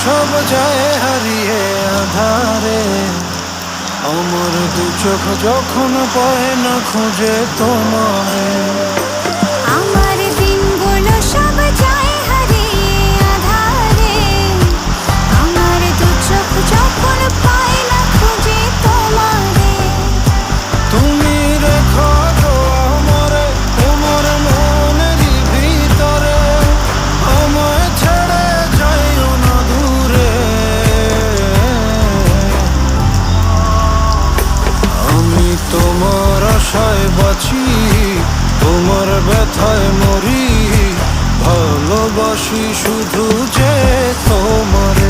সব যায় হারিয়ে আধারে, আমার দু চোখ যখন পায় না খুঁজে তোমারে। আমার দিনগুলো সব যায় হারিয়ে আঁধারে, আমার দু চোখ যখন পায় না খুঁজে তোমারে। তুমি রেখো তো আমারে তোমার মনেরই ভিতরে, আমায় ছেড়ে যাইও না দূরে। আমি তোমার আশায় বাঁচি, তোমার ব্যথায় মরি, ভালোবাসি শুধু যে তোমার।